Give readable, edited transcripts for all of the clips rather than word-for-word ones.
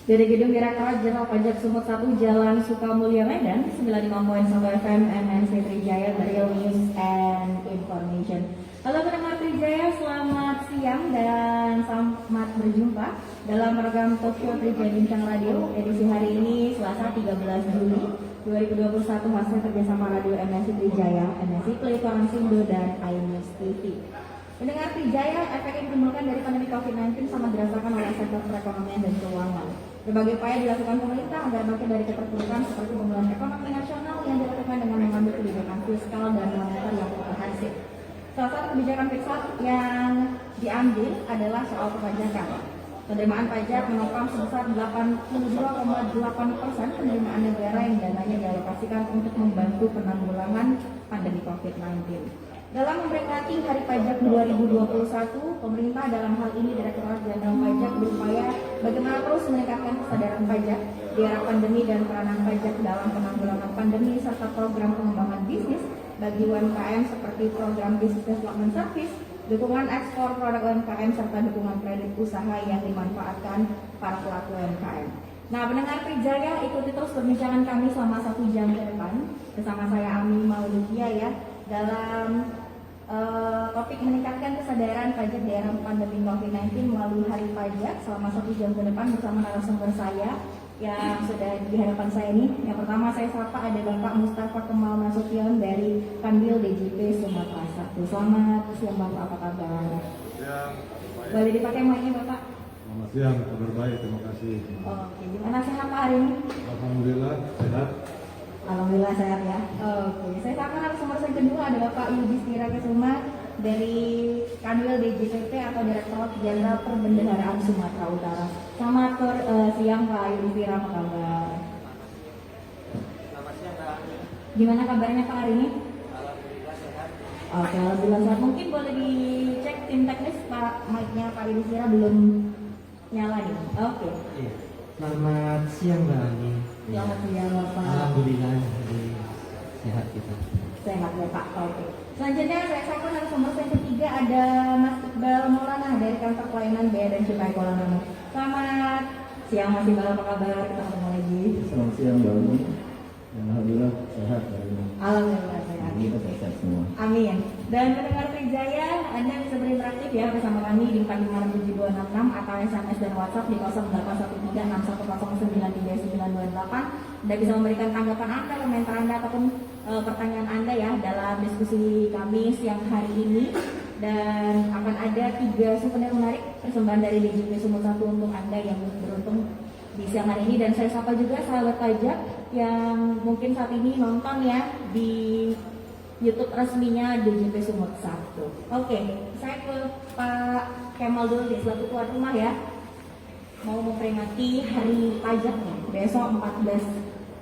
Dari Gedung Direktorat Jenderal Pajak Sumut 1 Jalan Sukamulya Medan 95.1 FM MNC Trijaya, The Real News and Information. Halo pendengar Trijaya, selamat siang dan selamat berjumpa dalam program Talk Show Trijaya Bincang Radio edisi hari ini Selasa 13 Juli 2021 hasil kerjasama Radio MNC Trijaya, MNC Play, Koransindo, dan iNews TV. Pendengar Trijaya, efek yang ditimbulkan dari pandemi COVID-19 sangat dirasakan oleh sektor perekonomian dan keuangan. Berbagai upaya dilakukan pemerintah agar bangkit dari keterpurukan seperti pemulihan ekonomi nasional yang dilakukan dengan mengambil kebijakan fiskal dan moneter yang komprehensif. Salah satu kebijakan fiskal yang diambil adalah soal perpajakan. Penerimaan pajak menopang sebesar 82,8% penerimaan negara yang dananya dialokasikan untuk membantu penanggulangan pandemi COVID-19. Dalam memperingati Hari Pajak 2021, pemerintah dalam hal ini Direktorat Jenderal Pajak berupaya bagaimana terus meningkatkan kesadaran pajak di era pandemi dan peranan pajak dalam penanggulangan pandemi serta program pengembangan bisnis bagi UMKM seperti program Business Development Service, dukungan ekspor produk UMKM serta dukungan kredit usaha yang dimanfaatkan para pelaku UMKM. Nah, pendengar Trijaya, ikuti terus perbincangan kami selama 1 jam ke depan bersama saya Ami Maulidia ya dalam topik meningkatkan kesadaran pajak di era pandemi COVID-19 melalui Hari Pajak selama 1 jam ke depan bersama narasumber saya yang sudah di hadapan saya ini. Yang pertama saya sapa ada Bapak Mustafa Kemal Nasution dari Kanwil DJP Sumatera 1. Selamat siang Bapak, apa kabar? Siang, Boleh dipakai mic-nya Bapak? selamat siang, kabar baik, terima kasih. Oke, gimana sehat Pak hari ini? Alhamdulillah, sehat. Alhamdulillah sehat ya. Oke, saya sapa narasumber saya kedua ada Bapak Yudhistira Kesuma dari Kanwil DJPP atau Direktorat Jenderal Perbendaharaan Sumatera Utara. Selamat siang Pak Yudhistira, apa kabar? Selamat siang Kak. Gimana kabarnya Pak hari ini? Alhamdulillah sehat. Oke, alhamdulillah sehat. Mungkin boleh dicek tim teknis Pak, mic-nya Pak Yudhistira belum nyala nih. Oke. Iya. Selamat siang Mbak Ani. Selamat siang Bapak. Alhamdulillah sehat kita. Sehat ya Pak. Oke. Selanjutnya saya sapa narasumber yang ketiga ada Mas Iqbal Maulana dari kantor pelayanan Bea dan Cukai Kuala Namu. Selamat siang Mas Iqbal, apa kabar? Kita ketemu lagi. Selamat siang Mbak Uni. Alhamdulillah sehat hari ini. Alhamdulillah sehat. Kita sehat semua. Amin. Dan pendengar Trijaya, Anda bisa berinteraktif ya bersama kami di 4567266 atau SMS dan WhatsApp di 081361093928. Anda bisa memberikan tanggapan Anda, komentar Anda ataupun pertanyaan Anda ya dalam diskusi kami siang hari ini. Dan akan ada 3 souvenir menarik persembahan dari DJP Sumut 1 untuk Anda yang beruntung di siang hari ini. Dan saya sapa juga sahabat pajak yang mungkin saat ini nonton ya di YouTube resminya DJP Sumut 1. Oke, saya ke Pak Kemal dulu nih, selaku tuan rumah ya. Mau memperingati Hari Pajak nih, besok 14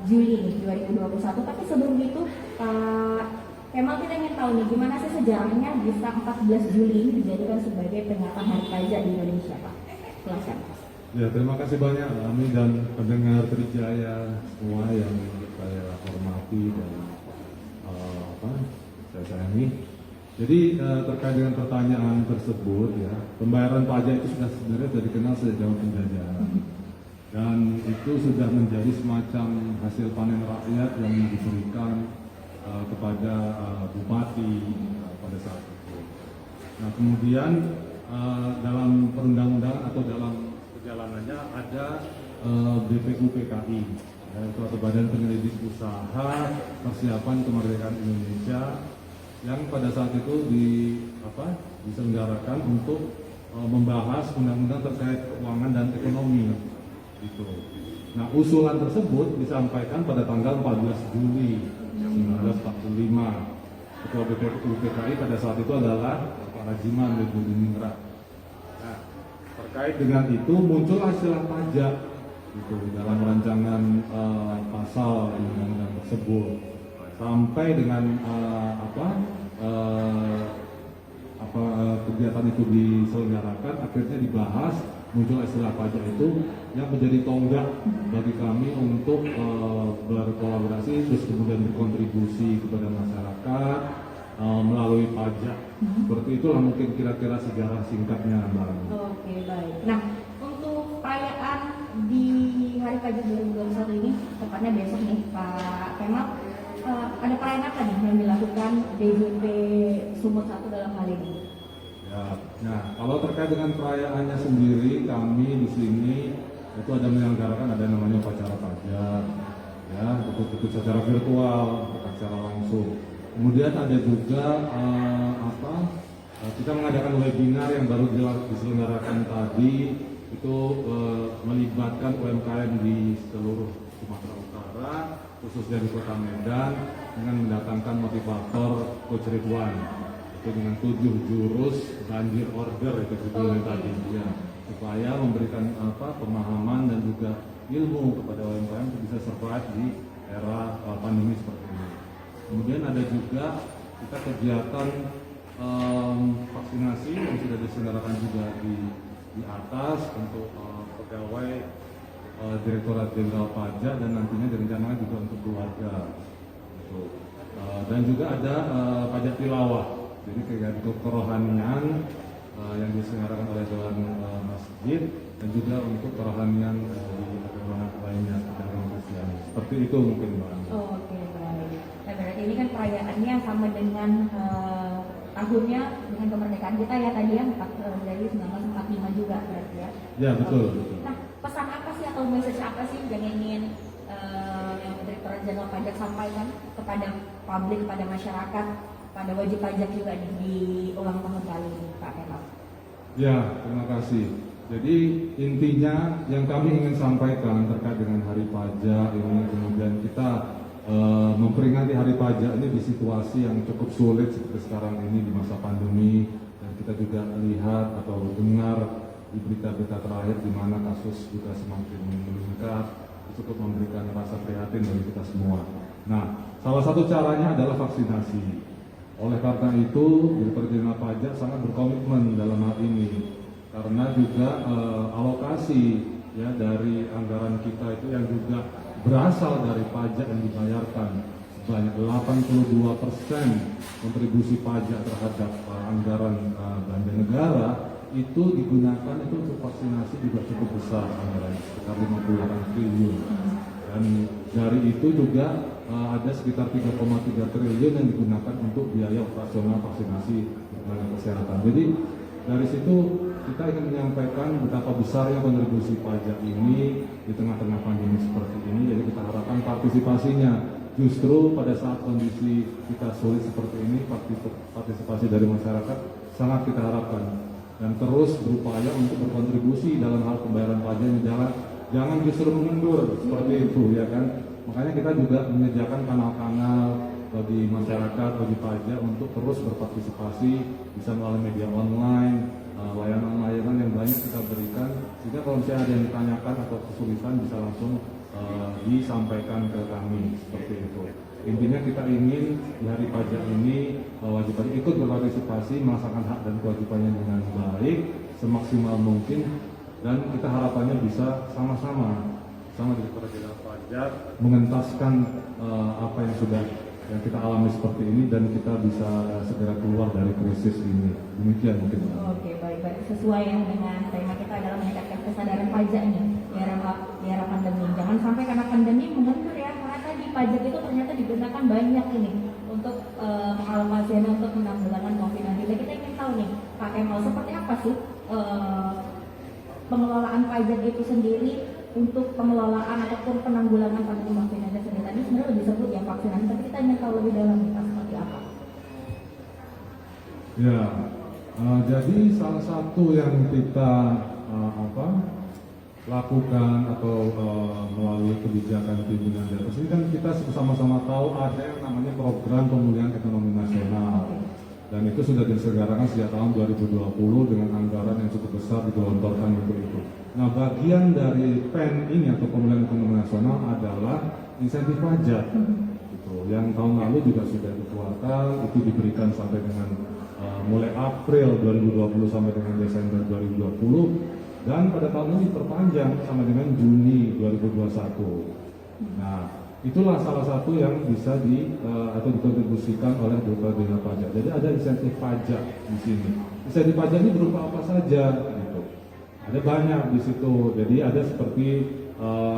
Juli nih 2021. Tapi sebelum itu Pak Kemal, kita ingin tahu nih gimana sih sejarahnya bisa 14 Juli ini dijadikan sebagai peringatan Hari Pajak di Indonesia, Pak? Silakan. Ya, terima kasih banyak Ami dan pendengar Trijaya semua yang saya hormati dan saya sayangi. Jadi terkait dengan pertanyaan tersebut ya, pembayaran pajak itu sebenarnya sudah dikenal sejak zaman penjajahan dan itu sudah menjadi semacam hasil panen rakyat yang diberikan kepada bupati pada saat itu. Nah kemudian dalam perundang-undangan atau dalam perjalanannya ada BPUPKI, yaitu atau Badan Penyelidik Usaha Persiapan Kemerdekaan Indonesia, yang pada saat itu diselenggarakan untuk membahas undang-undang terkait keuangan dan ekonomi gitu. Nah usulan tersebut disampaikan pada tanggal 14 Juli 1945. Ketua BPUPKI pada saat itu adalah Pak Rajiman Bedudiningrat. Nah, terkait dengan itu muncul istilah pajak gitu dalam rancangan pasal undang-undang tersebut sampai dengan kegiatan itu diselenggarakan, akhirnya dibahas, muncul istilah pajak itu yang menjadi tonggak bagi kami untuk berkolaborasi terus kemudian berkontribusi kepada masyarakat melalui pajak. Seperti itulah mungkin kira-kira sejarah singkatnya, Mbak. Oke, baik. Nah, untuk perayaan di Pajak 2021 ini, tepatnya besok nih Pak Kemal, ada perayaan apa nih yang dilakukan DJP Sumut 1 dalam hal ini? Ya, nah kalau terkait dengan perayaannya sendiri, kami di sini itu ada menyelenggarakan ada namanya upacara pajak, ya betul-betul secara virtual, bukan secara langsung. Kemudian ada juga kita mengadakan webinar yang baru diselenggarakan tadi, itu melibatkan UMKM di seluruh Sumatera Utara, khususnya di Kota Medan, dengan mendatangkan motivator Coach Ridwan. Dengan 7 jurus banjir order itu judulnya tadi ya, supaya memberikan pemahaman dan juga ilmu kepada UMKM untuk bisa survive di era pandemi seperti ini. Kemudian ada juga kita kegiatan vaksinasi yang sudah diselenggarakan juga di atas untuk pegawai Direktorat Jenderal Pajak dan nantinya direncanakan juga untuk keluarga. Gitu. Dan juga ada pajak tilawah. Jadi kegiatan kerohanian yang diselenggarakan oleh Dewan Masjid dan juga untuk kerohanian di agama lainnya agama Kristen. Seperti itu mungkin Mbak. Oke, baik. Nah, berarti ini kan perayaannya sama dengan tahunnya dengan kemerdekaan kita ya tadi ya, dari 1945 juga berarti ya. Ya betul. Betul. Nah, pesan apa sih atau message apa sih yang ingin yang Direktorat Jenderal Pajak sampaikan kepada publik, kepada masyarakat, pada wajib pajak juga di ulang tahun kali ini, Pak Kemal? Ya, terima kasih. Jadi intinya yang kami ingin sampaikan terkait dengan Hari Pajak ini, kemudian kita memperingati Hari Pajak ini di situasi yang cukup sulit seperti sekarang ini di masa pandemi, dan kita juga lihat atau dengar di berita-berita terakhir di mana kasus juga semakin meningkat, cukup memberikan rasa prihatin bagi kita semua. Nah, salah satu caranya adalah vaksinasi. Oleh karena itu, Direktorat Jenderal Pajak sangat berkomitmen dalam hal ini, karena juga alokasi ya dari anggaran kita itu yang juga berasal dari pajak yang dibayarkan sebanyak 82% kontribusi pajak terhadap anggaran belanja negara itu digunakan itu untuk vaksinasi juga cukup besar, anggaran sekitar 58 triliun. Dan dari itu juga ada sekitar 3,3 triliun yang digunakan untuk biaya operasional vaksinasi tenaga kesehatan. Jadi dari situ kita ingin menyampaikan betapa besarnya kontribusi pajak ini di tengah-tengah pandemi seperti ini. Jadi kita harapkan partisipasinya, justru pada saat kondisi kita sulit seperti ini, partisipasi dari masyarakat sangat kita harapkan, dan terus berupaya untuk berkontribusi dalam hal pembayaran pajak. Jangan justru mengundur seperti itu ya kan. Makanya kita juga menyediakan kanal-kanal bagi masyarakat, bagi pajak untuk terus berpartisipasi, bisa melalui media online, layanan-layanan yang banyak kita berikan, sehingga kalau misalnya ada yang ditanyakan atau kesulitan bisa langsung disampaikan ke kami, seperti itu. Intinya kita ingin di Hari Pajak ini wajib pajak ikut berpartisipasi, melaksanakan hak dan kewajibannya dengan baik, semaksimal mungkin, dan kita harapannya bisa sama-sama Direktorat Jenderal Pajak mengentaskan apa yang sudah yang kita alami seperti ini, dan kita bisa segera keluar dari krisis ini. Demikian mungkin. Oke, baik. Sesuai yang dengan tema kita adalah meningkatkan kesadaran pajak nih di era pandemi. Jangan sampai karena pandemi mengundur ya, karena tadi pajak itu ternyata digunakan banyak ini untuk mengalokasikan untuk penanggulangan COVID-19. Kita ingin tahu nih, Pak Kemal, seperti apa sih pengelolaan pajak itu sendiri untuk pengelolaan ataupun penanggulangan pandemi COVID-19 sendiri. Tadi sebenarnya lebih disebut ya vaksinasi, tapi kita ingin tahu lebih dalam seperti apa. Ya, jadi salah satu yang kita lakukan atau melalui kebijakan pimpinan di atas ini kan kita sama-sama tahu ada yang namanya program pemulihan ekonomi nasional, dan itu sudah diselenggarakan sejak tahun 2020 dengan anggaran yang cukup besar digelontorkan untuk itu. Nah, bagian dari PEN ini atau pemulihan ekonomi nasional adalah insentif pajak, gitu. Yang tahun lalu juga sudah dikeluarkan, itu diberikan sampai dengan mulai April 2020 sampai dengan Desember 2020. Dan pada tahun ini diperpanjang sampai dengan Juni 2021. Nah, itulah salah satu yang bisa atau dikontribusikan oleh Direktorat Jenderal Pajak. Jadi ada insentif pajak di sini. Insentif pajak ini berupa apa saja? Gitu. Ada banyak di situ. Jadi ada seperti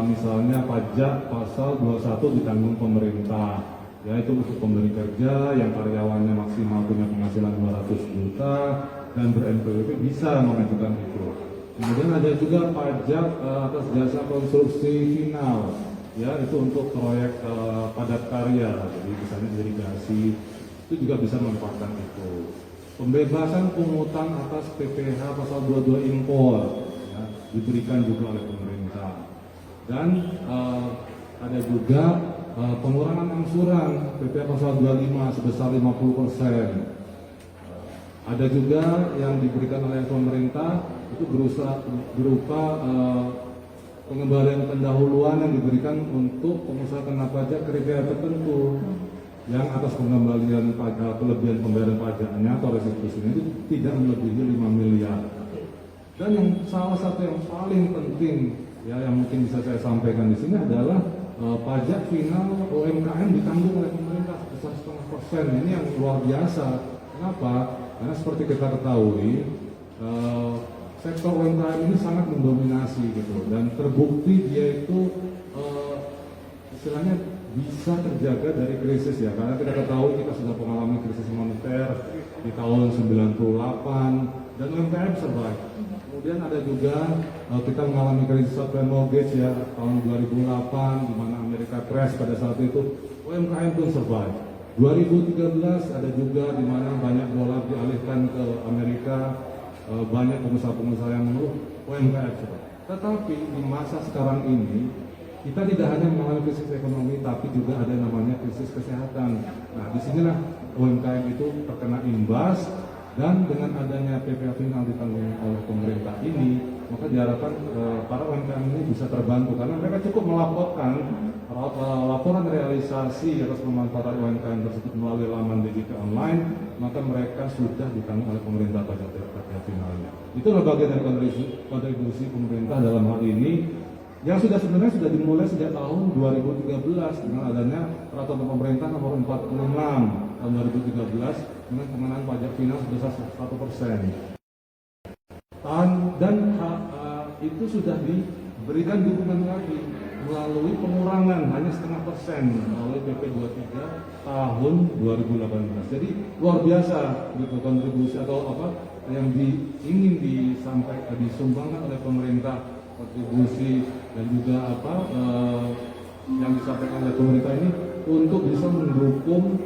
misalnya pajak pasal 21 ditanggung pemerintah, yaitu untuk pemberi kerja yang karyawannya maksimal punya penghasilan 200 juta dan ber-NPWP bisa mengajukan itu. Kemudian ada juga pajak atas jasa konstruksi final, ya itu untuk proyek padat karya, jadi misalnya irigasi itu juga bisa memanfaatkan itu. Pembebasan pungutan atas PPh pasal 22 impor ya, diberikan juga oleh pemerintah. Dan ada juga pengurangan angsuran PPh pasal 25 sebesar 50%. Ada juga yang diberikan oleh pemerintah itu berupa pengembalian pendahuluan yang diberikan untuk pengusaha kena pajak kriteria tertentu yang atas pengembalian pajak kelebihan pembayaran pajaknya atau restitusinya itu tidak melebihi 5 miliar. Dan yang salah satu yang paling penting ya yang mungkin bisa saya sampaikan di sini adalah pajak final UMKM ditanggung oleh pemerintah sebesar 0,5%. Ini yang luar biasa. Kenapa? Karena seperti kita ketahui sektor UMKM ini sangat mendominasi gitu dan terbukti dia itu istilahnya bisa terjaga dari krisis ya, karena kita ketahui kita sudah mengalami krisis moneter di tahun 98 dan UMKM survive. Kemudian ada juga kita mengalami krisis subprime mortgage ya tahun 2008 di mana Amerika crash pada saat itu, UMKM pun survive. 2013 ada juga di mana banyak dolar dialihkan ke Amerika, banyak pengusaha-pengusaha yang mengeluh, UMKM survive. Tetapi di masa sekarang ini kita tidak hanya mengalami krisis ekonomi, tapi juga ada namanya krisis kesehatan. Nah, disinilah UMKM itu terkena imbas dan dengan adanya PPh final ditanggung oleh pemerintah ini, maka diharapkan para UMKM ini bisa terbantu karena mereka cukup melaporkan laporan realisasi atas pemanfaatan UMKM tersebut melalui laman digital online, maka mereka sudah ditanggung oleh pemerintah pajak finalnya. Itulah bagian dari kontribusi pemerintah dalam hal ini. Yang sebenarnya sudah dimulai sejak tahun 2013 dengan adanya peraturan pemerintah nomor 46 tahun 2013 dengan pengenaan pajak final sebesar 1%. Dan itu sudah diberikan dukungan lagi melalui pengurangan hanya 0,5% melalui PP 23 tahun 2018. Jadi luar biasa gitu kontribusi atau apa yang ingin disampaikan disumbangkan oleh pemerintah, kontribusi dan juga yang disampaikan oleh pemerintah ini untuk bisa mendukung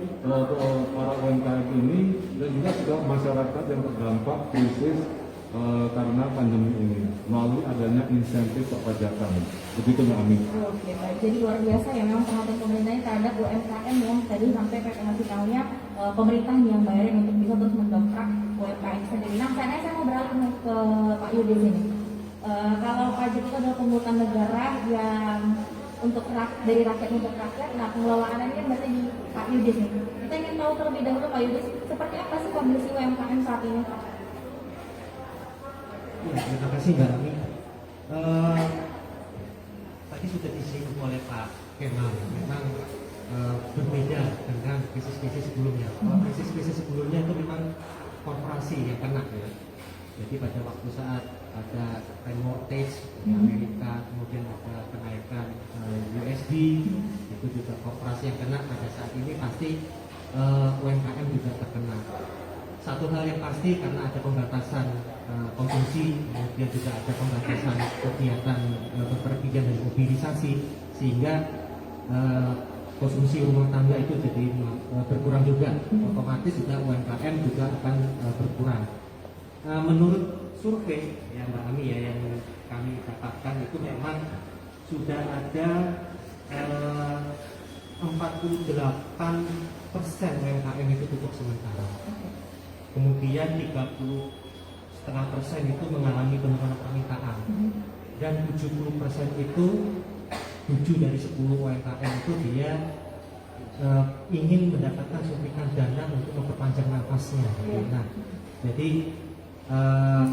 para UMKM ini dan juga masyarakat yang terdampak krisis karena pandemi ini melalui adanya insentif perpajakan. Begitu Mbak Ami. Oke, baik. Jadi luar biasa ya memang perhatian pemerintahnya terhadap UMKM yang tadi sampai PPh finalnya pemerintah yang bayarin untuk bisa terus mendongkrak UMKM sendiri. Nah, saya mau beralih ke Pak Yudi sini. Kalau pajak itu adalah pungutan negara yang untuk dari rakyat untuk rakyat, nah pengelolaannya kan berarti di Pak Yudis nih. Kita ingin tahu terlebih dahulu Pak Yudis, seperti apa sih kondisi UMKM saat ini? Ya, terima kasih Mbak Ami. Tadi sudah disinggung oleh Pak Kemal, memang berbeda dengan krisis-krisis sebelumnya. Kalau krisis-krisis sebelumnya itu memang korporasi yang kena ya. Jadi pada waktu saat ada subprime mortgage di Amerika, kemudian ada kenaikan USD, itu juga korporasi yang kena. Pada saat ini pasti UMKM juga terkena. Satu hal yang pasti karena ada pembatasan konsumsi, kemudian juga ada pembatasan kegiatan bepergian dan mobilisasi, sehingga konsumsi rumah tangga itu jadi berkurang juga. Otomatis juga UMKM juga akan berkurang. Menurut survei yang Mbak Ami ya yang kami dapatkan itu memang sudah ada 48% UMKM itu tutup sementara. Kemudian 30,5% itu mengalami penurunan permintaan dan 70% itu 7 dari 10 UMKM itu dia ingin mendapatkan suntikan dana untuk memperpanjang nafasnya. Nah, jadi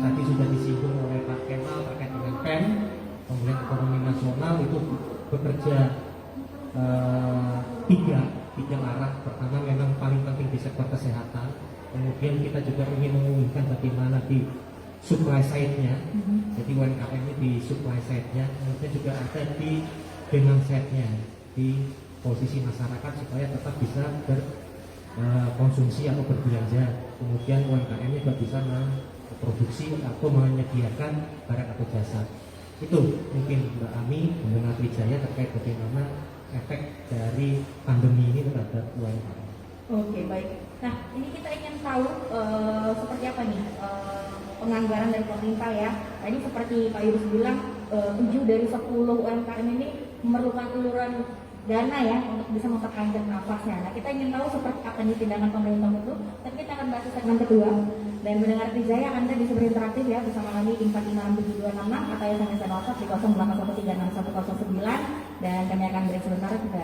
tadi sudah disinggung oleh Pak Kemal terkait dengan PEN, pemulihan ekonomi nasional itu bekerja tiga arah. Pertama memang paling penting di sektor kesehatan. Kemudian kita juga ingin memulihkan bagaimana di supply side-nya. Jadi UMKM ini di supply side-nya, kemudian juga ada di demand side-nya, di posisi masyarakat supaya tetap bisa berkonsumsi atau berbelanja. Kemudian UMKM juga bisa memproduksi atau menyediakan barang atau jasa. Itu mungkin Mbak Ami mengenai Trijaya terkait bagaimana efek dari pandemi ini terhadap UMKM. Oke, baik. Nah, ini kita ingin tahu seperti apa nih penganggaran dari pemerintah ya. Tadi seperti Pak Yunus bilang, 7 dari 10 UMKM ini memerlukan uluran dana ya untuk bisa memperpanjang nafasnya. Nah, kita ingin tahu seperti apa nih tindakan pemerintah itu. Tapi kita akan bahas di segmen kedua. Dan mendengar Trijaya, Anda bisa berinteraktif ya bersama kami di 4567266 atau SMS dan WhatsApp di 08136109. Dan kami akan break sebentar, kita